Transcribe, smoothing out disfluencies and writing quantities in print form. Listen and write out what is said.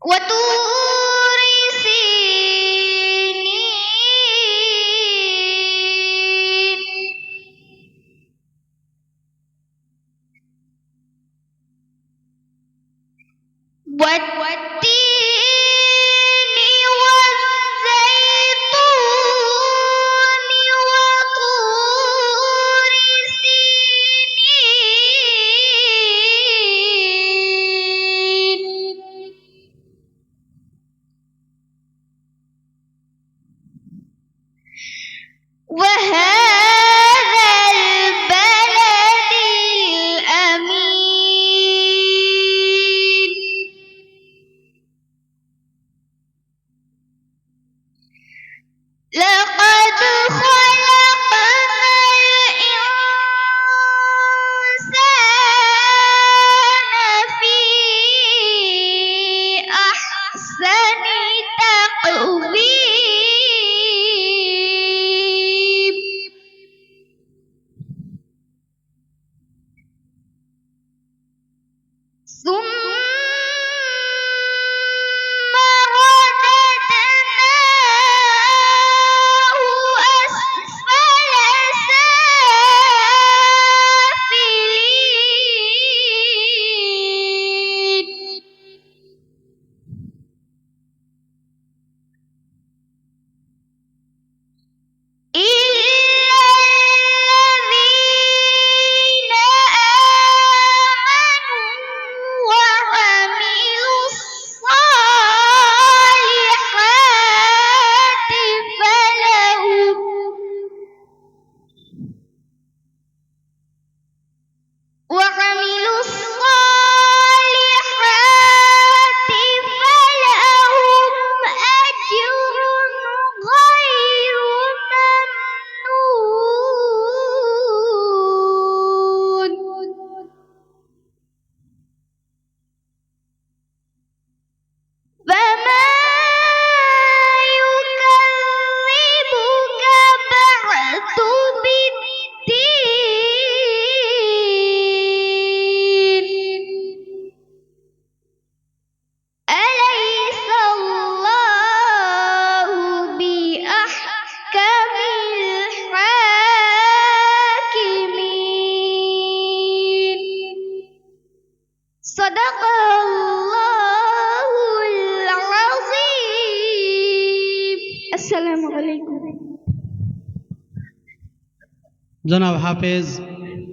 وطور سينين والتين والزيتون وطور سينين وهذا البلد الأمين لقد خلقنا الإنسان في أحسن تقويم ثم رددناه أسفل سافلين إلا الذين آمنوا وعملوا الصالحات فلهم أجر غير ممنون فما يكذبك بعد بالدين أليس الله بأحكم الحاكمين صدق الله العظيم السلام عليكم জনাব হাফেজ